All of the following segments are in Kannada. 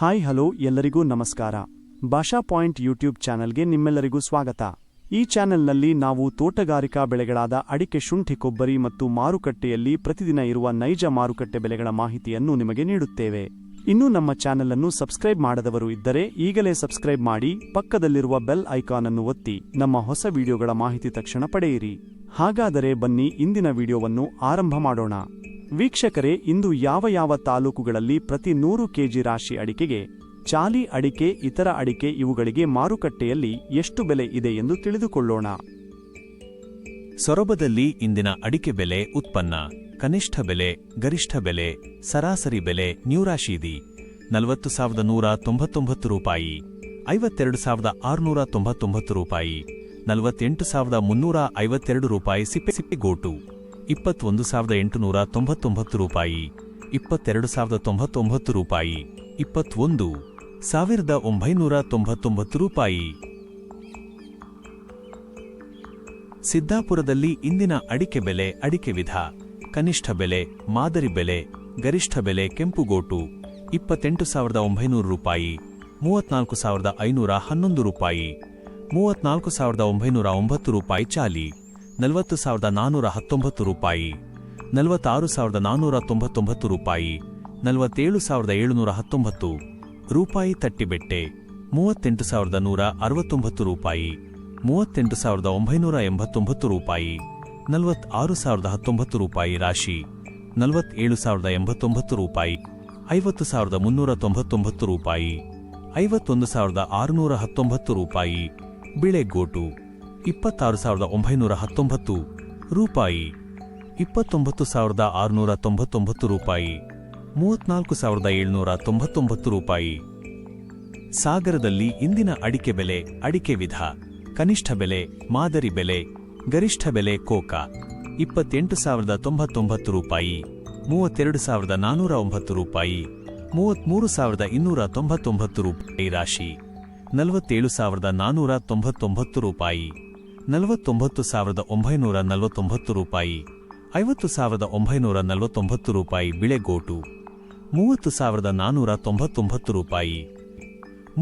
ಹಾಯ್ ಹಲೋ ಎಲ್ಲರಿಗೂ ನಮಸ್ಕಾರ. ಭಾಷಾ ಪಾಯಿಂಟ್ ಯೂಟ್ಯೂಬ್ ಚಾನೆಲ್ಗೆ ನಿಮ್ಮೆಲ್ಲರಿಗೂ ಸ್ವಾಗತ. ಈ ಚಾನೆಲ್ನಲ್ಲಿ ನಾವು ತೋಟಗಾರಿಕಾ ಬೆಳೆಗಳಾದ ಅಡಿಕೆ, ಶುಂಠಿ, ಕೊಬ್ಬರಿ ಮತ್ತು ಮಾರುಕಟ್ಟೆಯಲ್ಲಿ ಪ್ರತಿದಿನ ಇರುವ ನೈಜ ಮಾರುಕಟ್ಟೆ ಬೆಲೆಗಳ ಮಾಹಿತಿಯನ್ನು ನಿಮಗೆ ನೀಡುತ್ತೇವೆ. ಇನ್ನೂ ನಮ್ಮ ಚಾನೆಲ್ ಅನ್ನು ಸಬ್ಸ್ಕ್ರೈಬ್ ಮಾಡದವರು ಇದ್ದರೆ ಈಗಲೇ ಸಬ್ಸ್ಕ್ರೈಬ್ ಮಾಡಿ, ಪಕ್ಕದಲ್ಲಿರುವ ಬೆಲ್ ಐಕಾನ್ ಅನ್ನು ಒತ್ತಿ ನಮ್ಮ ಹೊಸ ವಿಡಿಯೋಗಳ ಮಾಹಿತಿ ತಕ್ಷಣ ಪಡೆಯಿರಿ. ಹಾಗಾದರೆ ಬನ್ನಿ ಇಂದಿನ ವಿಡಿಯೋವನ್ನು ಆರಂಭ ಮಾಡೋಣ. ವೀಕ್ಷಕರೇ, ಇಂದು ಯಾವ ತಾಲೂಕುಗಳಲ್ಲಿ ಪ್ರತಿ 100 ಕೆಜಿ ರಾಶಿ ಅಡಿಕೆಗೆ, ಚಾಲಿ ಅಡಿಕೆ, ಇತರ ಅಡಿಕೆ ಇವುಗಳಿಗೆ ಮಾರುಕಟ್ಟೆಯಲ್ಲಿ ಎಷ್ಟು ಬೆಲೆ ಇದೆ ಎಂದು ತಿಳಿದುಕೊಳ್ಳೋಣ. ಸೊರಬದಲ್ಲಿ ಇಂದಿನ ಅಡಿಕೆ ಬೆಲೆ, ಉತ್ಪನ್ನ, ಕನಿಷ್ಠ ಬೆಲೆ, ಗರಿಷ್ಠ ಬೆಲೆ, ಸರಾಸರಿ ಬೆಲೆ ನ್ಯೂರಾಶಿದಿ 40,199 ರೂಪಾಯಿ, 52,699 ರೂಪಾಯಿ, 48,352 ರೂಪಾಯಿ. ಸಿಪ್ಪೆಗೋಟು 21,899 ರೂಪಾಯಿ, 22,099 ರೂಪಾಯಿ, 21,999 ರೂಪಾಯಿ. ಸಿದ್ದಾಪುರದಲ್ಲಿ ಇಂದಿನ ಅಡಿಕೆ ಬೆಲೆ, ಅಡಿಕೆ ವಿಧ, ಕನಿಷ್ಠ ಬೆಲೆ, ಮಾದರಿ ಬೆಲೆ, ಗರಿಷ್ಠ ಬೆಲೆ ಕೆಂಪುಗೋಟು 28,900 ರೂಪಾಯಿ, 34,511 ರೂಪಾಯಿ, 34,909 ರೂಪಾಯಿ. ಚಾಲಿ 40,419 ರೂಪಾಯಿ, 46,499 ರೂಪಾಯಿ, 47,719 ರೂಪಾಯಿ. ತಟ್ಟಿಬೆಟ್ಟೆ 38,169 ರೂಪಾಯಿ, 38,989 ರೂಪಾಯಿ, 46,019 ರೂಪಾಯಿ. ರಾಶಿ 47,089 ರೂಪಾಯಿ, 50,399 ರೂಪಾಯಿ, 51,619 ರೂಪಾಯಿ. ಬಿಳೆಗೋಟು 26,919 ರೂಪಾಯಿ, 29,699 ರೂಪಾಯಿ, 34,799 ರೂಪಾಯಿ. ಸಾಗರದಲ್ಲಿ ಇಂದಿನ ಅಡಿಕೆ ಬೆಲೆ, ಅಡಿಕೆ ವಿಧ, ಕನಿಷ್ಠ ಬೆಲೆ, ಮಾದರಿ ಬೆಲೆ, ಗರಿಷ್ಠ ಬೆಲೆ ಕೋಕಾ 28,099 ರೂಪಾಯಿ, 32,409 ರೂಪಾಯಿ, 33,299 ರೂಪಾಯಿ. ರಾಶಿ 47,499 ರೂಪಾಯಿ, 49,949 ರೂಪಾಯಿ, 50,949 ರೂಪಾಯಿ. ಬಿಳೆಗೋಟು 30,499 ರೂಪಾಯಿ,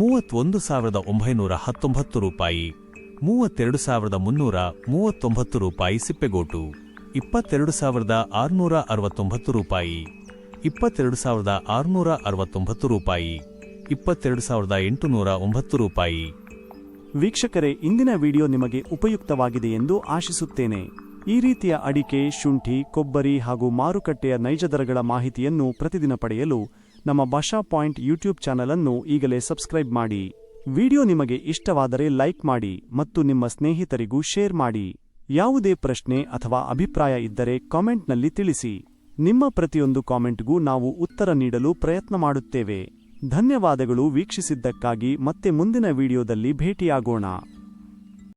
31,919 ರೂಪಾಯಿ, 32,339 ರೂಪಾಯಿ. ಸಿಪ್ಪೆಗೋಟು 22,669 ರೂಪಾಯಿ, 22,669 ರೂಪಾಯಿ, 22,809 ರೂಪಾಯಿ. ವೀಕ್ಷಕರೇ, ಇಂದಿನ ವಿಡಿಯೋ ನಿಮಗೆ ಉಪಯುಕ್ತವಾಗಿದೆ ಎಂದು ಆಶಿಸುತ್ತೇನೆ. ಈ ರೀತಿಯ ಅಡಿಕೆ, ಶುಂಠಿ, ಕೊಬ್ಬರಿ ಹಾಗೂ ಮಾರುಕಟ್ಟೆಯ ನೈಜ ದರಗಳ ಮಾಹಿತಿಯನ್ನು ಪ್ರತಿದಿನ ಪಡೆಯಲು ನಮ್ಮ ಭಾಷಾ ಪಾಯಿಂಟ್ ಯೂಟ್ಯೂಬ್ ಚಾನೆಲ್ ಅನ್ನು ಈಗಲೇ ಸಬ್ಸ್ಕ್ರೈಬ್ ಮಾಡಿ. ವಿಡಿಯೋ ನಿಮಗೆ ಇಷ್ಟವಾದರೆ ಲೈಕ್ ಮಾಡಿ ಮತ್ತು ನಿಮ್ಮ ಸ್ನೇಹಿತರಿಗೂ ಶೇರ್ ಮಾಡಿ. ಯಾವುದೇ ಪ್ರಶ್ನೆ ಅಥವಾ ಅಭಿಪ್ರಾಯ ಇದ್ದರೆ ಕಾಮೆಂಟ್ನಲ್ಲಿ ತಿಳಿಸಿ. ನಿಮ್ಮ ಪ್ರತಿಯೊಂದು ಕಾಮೆಂಟ್ಗೂ ನಾವು ಉತ್ತರ ನೀಡಲು ಪ್ರಯತ್ನ ಮಾಡುತ್ತೇವೆ. ಧನ್ಯವಾದಗಳು ವೀಕ್ಷಿಸಿದ್ದಕ್ಕಾಗಿ. ಮತ್ತೆ ಮುಂದಿನ ವಿಡಿಯೋದಲ್ಲಿ ಭೇಟಿಯಾಗೋಣ.